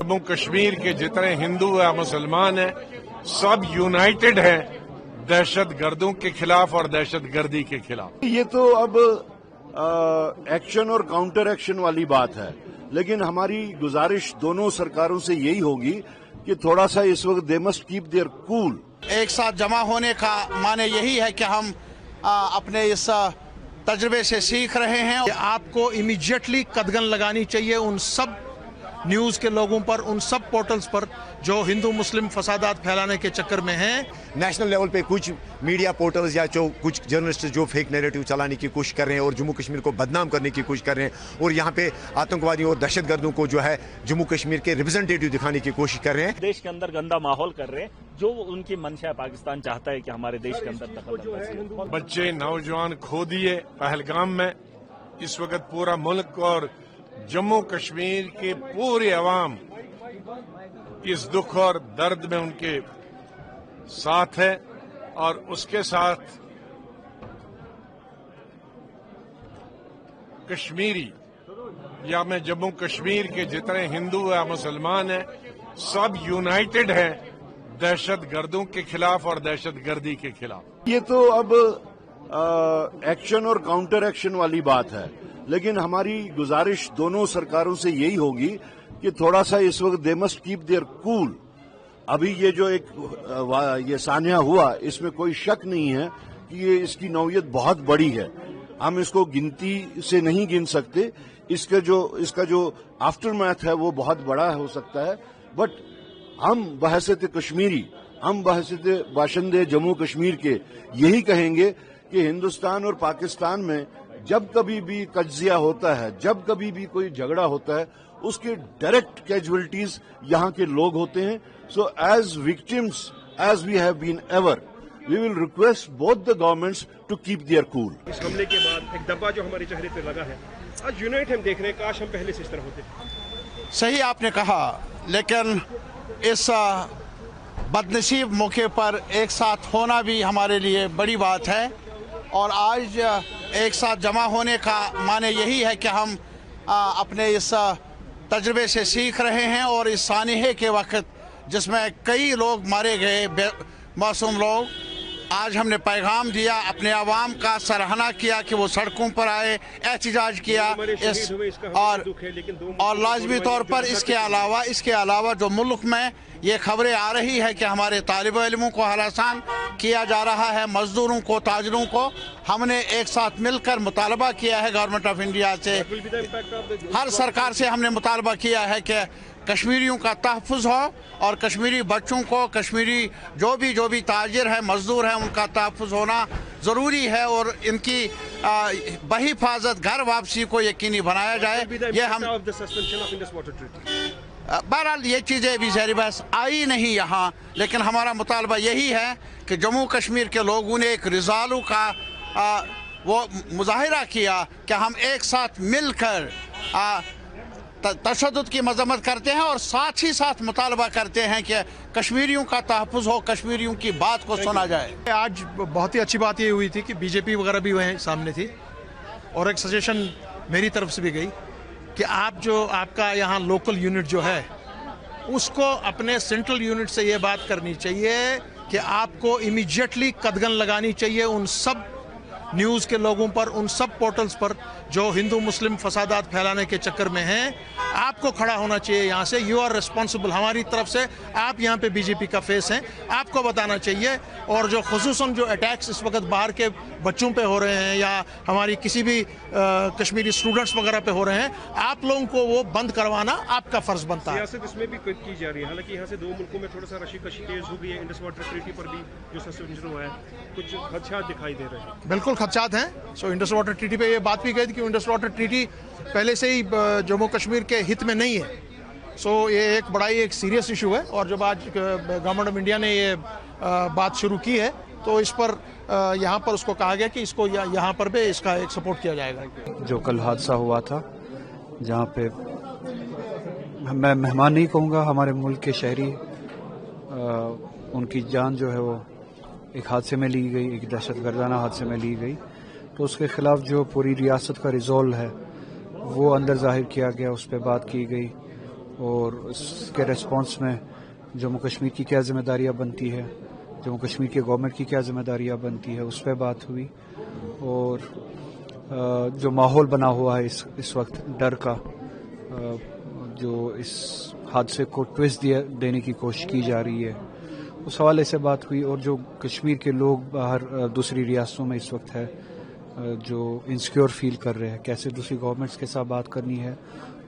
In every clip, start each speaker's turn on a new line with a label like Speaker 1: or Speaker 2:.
Speaker 1: जम्मू कश्मीर के जितने हिंदू या मुसलमान हैं सब यूनाइटेड हैं दहशत गर्दों के खिलाफ और दहशत गर्दी के खिलाफ।
Speaker 2: ये तो अब एक्शन और काउंटर एक्शन वाली बात है, लेकिन हमारी गुजारिश दोनों सरकारों से यही होगी कि थोड़ा सा इस वक्त they must keep their cool.
Speaker 3: एक साथ जमा होने का माने यही है कि हम अपने इस तजर्बे से सीख रहे हैं।
Speaker 4: आपको इमीडिएटली कदगन लगानी चाहिए उन सब न्यूज़ के लोगों पर, उन सब पोर्टल्स पर जो हिंदू मुस्लिम फसादात फैलाने के चक्कर में हैं।
Speaker 5: नेशनल लेवल पे कुछ मीडिया पोर्टल्स या जो कुछ जर्नलिस्ट जो फेक नैरेटिव चलाने की कोशिश कर रहे हैं और जम्मू कश्मीर को बदनाम करने की कोशिश कर रहे हैं और यहाँ पे आतंकवादियों और दहशतगर्दों को जो है जम्मू कश्मीर के रिप्रेजेंटेटिव दिखाने की कोशिश कर रहे हैं।
Speaker 6: देश के अंदर गंदा माहौल कर रहे हैं, जो उनकी मंशा है। पाकिस्तान चाहता है कि हमारे देश के अंदर दखल।
Speaker 1: बच्चे नौजवान खो दिए पहलगाम में। इस वक्त पूरा मुल्क और जम्मू कश्मीर के पूरे अवाम इस दुख और दर्द में उनके साथ है और उसके साथ कश्मीरी या मैं जम्मू कश्मीर के जितने हिंदू या मुसलमान हैं सब यूनाइटेड हैं दहशत गर्दों के खिलाफ और दहशत गर्दी के खिलाफ।
Speaker 2: ये तो अब एक्शन और काउंटर एक्शन वाली बात है, लेकिन हमारी गुजारिश दोनों सरकारों से यही होगी कि थोड़ा सा इस वक्त they must keep their cool. अभी ये जो ये सान्या हुआ, इसमें कोई शक नहीं है कि ये इसकी नौयत बहुत बड़ी है। हम इसको गिनती से नहीं गिन सकते। इसका जो आफ्टर मैथ है वो बहुत बड़ा हो सकता है, बट हम बहैसियत कश्मीरी, हम बहैसियत बाशिंदे जम्मू कश्मीर के यही कहेंगे कि हिंदुस्तान और पाकिस्तान में जब कभी भी कज्जिया होता है, जब कभी भी कोई झगड़ा होता है, उसके डायरेक्ट कैजुअलिटीज यहाँ के लोग होते हैं। So as victims as we have been ever, we will request both the governments to keep their cool.
Speaker 7: इस हमले के बाद एक दब्बा जो हमारे चेहरे पे लगा है, आज यूनाइट हम देख रहे हैं, काश हम पहले से इस तरह होते।
Speaker 3: सही आपने कहा, लेकिन इस बदनसीब मौके पर एक साथ होना भी हमारे लिए बड़ी बात है। और आज एक साथ जमा होने का माने यही है कि हम अपने इस तजर्बे से सीख रहे हैं और इस सानहे के वक्त जिसमें कई लोग मारे गए, मासूम लोग, आज हमने पैगाम दिया, अपने आवाम का सराहना किया कि वो सड़कों पर आए, एहतजाज किया और लाजमी तौर पर इसके अलावा जो मुल्क में ये खबरें आ रही है कि हमारे तालिब इल्मों को हरासान किया जा रहा है, मजदूरों को, ताजरों को, हमने एक साथ मिलकर मुतालबा किया है गवर्नमेंट ऑफ इंडिया से, हर सरकार से हमने मुतालबा किया है कि कश्मीरियों का तहफ़्फ़ुज़ हो और कश्मीरी बच्चों को, कश्मीरी जो भी ताजिर हैं, मजदूर हैं, उनका तहफ़्फ़ुज़ होना ज़रूरी है और इनकी बहिफाजत घर वापसी को यकीनी बनाया जाए। ये हम बहरहाल ये चीज़ें अभी ज़ाहिर बहस आई नहीं यहाँ, लेकिन हमारा मुतालबा यही है कि जम्मू कश्मीर के लोगों ने एक रिज़ालू का वो मुजाहिरा किया कि हम एक साथ मिलकर तशद्दुद की मजम्मत करते हैं और साथ ही साथ मुतालबा करते हैं कि कश्मीरियों का तहफ़्फ़ुज़ हो, कश्मीरियों की बात को सुना जाए।
Speaker 4: आज बहुत ही अच्छी बात ये हुई थी कि बीजेपी वगैरह भी वहीं सामने थी और एक सजेशन मेरी तरफ से भी गई कि आपका यहाँ लोकल यूनिट जो है उसको अपने सेंट्रल यूनिट से ये बात करनी चाहिए कि आपको इमीडिएटली कदगन लगानी चाहिए उन सब न्यूज़ के लोगों पर, उन सब पोर्टल्स पर जो हिंदू मुस्लिम फसादात फैलाने के चक्कर में हैं। आपको खड़ा होना चाहिए यहाँ से, यू आर रिस्पॉन्सिबल, हमारी तरफ से आप यहाँ पे बीजेपी का फेस हैं, आपको बताना चाहिए। और जो खुसूसन जो अटैक्स इस वक्त बाहर के बच्चों पे हो रहे हैं या हमारी किसी भी कश्मीरी स्टूडेंट्स वगैरह पे हो रहे हैं, आप लोगों को वो बंद करवाना आपका फ़र्ज़ बनता है।
Speaker 7: सियासत इसमें भी की जा रही है, हालांकि यहाँ से दो मुल्कों में थोड़ा सा रशीकशी तेज हो गई है। इंडस वाटर ट्रीटी पर भी जो सस्पेंशन हुआ है, कुछ खदशात दिखाई दे रहे हैं।
Speaker 4: बिल्कुल खदशात हैं। सो इंडस वाटर ट्रीटी पे ये बात भी कही थी कि इंडस वाटर ट्रीटी पहले से ही जम्मू कश्मीर के हित में नहीं है। सो ये एक बड़ा ही एक सीरियस इशू है और जब आज गवर्नमेंट ऑफ इंडिया ने ये बात शुरू की है तो इस पर यहाँ पर उसको कहा गया कि इसको यहाँ पर भी इसका एक सपोर्ट किया जाएगा।
Speaker 8: जो कल हादसा हुआ था जहाँ पे मैं मेहमान नहीं कहूँगा, हमारे मुल्क के शहरी, उनकी जान जो है वो एक हादसे में ली गई, एक दहशतगर्दाना हादसे में ली गई, तो उसके ख़िलाफ़ जो पूरी रियासत का रिज़ॉल्व है वो अंदर ज़ाहिर किया गया, उस पर बात की गई اور اس کے ریسپانس میں جموں کشمیر کی کیا ذمہ داریاں بنتی ہے، جموں کشمیر کے گورنمنٹ کی کیا ذمہ داریاں بنتی ہے، اس پہ بات ہوئی. اور جو ماحول بنا ہوا ہے اس وقت ڈر کا، جو اس حادثے کو ٹویسٹ دینے کی کوشش کی جا رہی ہے، اس حوالے سے بات ہوئی. اور جو کشمیر کے لوگ باہر دوسری ریاستوں میں اس وقت ہے جو انسیکیور فیل کر رہے ہیں، کیسے دوسری گورنمنٹس کے ساتھ بات کرنی ہے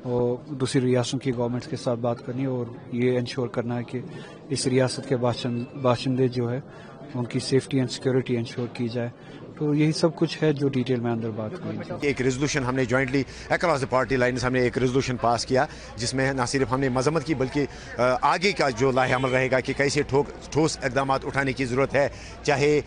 Speaker 8: اور دوسری ریاستوں کی گورنمنٹس کے ساتھ بات کرنی ہے، اور یہ انشور کرنا ہے کہ اس ریاست کے باشندے جو ہے ان کی سیفٹی اینڈ سیکورٹی انشور کی جائے. تو یہی سب کچھ ہے جو ڈیٹیل میں اندر بات ہوئی.
Speaker 5: ایک ریزولوشن ہم نے jointly across the party lines ہم نے ایک ریزولوشن پاس کیا جس میں نہ صرف ہم نے مذمت کی بلکہ آگے کا جو لاہ عمل رہے گا کہ کیسے ٹھوس اقدامات اٹھانے کی ضرورت ہے، چاہے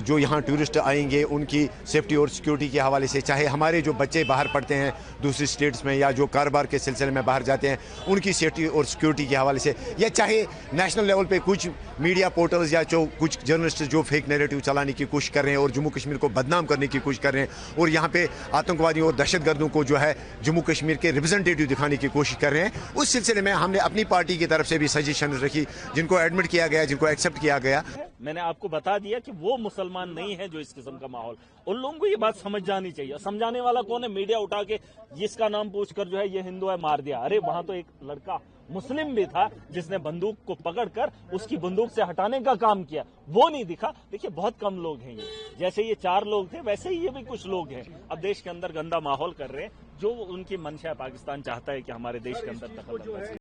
Speaker 5: جو یہاں ٹورسٹ آئیں گے ان کی سیفٹی اور سیکورٹی کے حوالے سے، چاہے ہمارے جو بچے باہر پڑھتے ہیں دوسری اسٹیٹس میں یا جو کاروبار کے سلسلے میں باہر جاتے ہیں ان کی سیفٹی اور سیکورٹی کے حوالے سے، یا چاہے نیشنل لیول پہ کچھ میڈیا پورٹلز یا کچھ جرنلسٹ جو فیک نیریٹو چلانے کی کوشش کر رہے ہیں اور جموں کشمیر کو بدنام کرنے کی کوشش کر رہے ہیں اور یہاں پہ آتنکوادیوں اور دہشت گردوں کو جو ہے جموں کشمیر کے ریپرزینٹیٹیو دکھانے کی کوشش کر رہے ہیں، اس سلسلے میں ہم نے اپنی پارٹی کی طرف سے بھی سجیشن رکھی جن کو ایڈمٹ کیا گیا، جن کو ایکسیپٹ کیا گیا.
Speaker 6: میں نے آپ کو بتا دیا کہ وہ مسلمان نہیں ہے جو اس قسم کا ماحول، ان لوگوں کو یہ بات سمجھ جانی چاہیے. سمجھانے والا کون ہے؟ میڈیا اٹھا کے اس کا نام پوچھ کر جو ہے یہ ہندو ہے مار دیا. ارے وہاں تو ایک لڑکا مسلم بھی تھا جس نے بندوق کو پکڑ کر اس کی بندوق سے ہٹانے کا کام کیا، وہ نہیں دکھا. دیکھیے بہت کم لوگ ہیں، یہ جیسے یہ 4 لوگ تھے ویسے ہی یہ بھی کچھ لوگ ہیں اب دیش کے اندر گندا ماحول کر رہے ہیں، جو ان کی منشا پاکستان چاہتا ہے کہ ہمارے دیش کے اندر دخل اندازی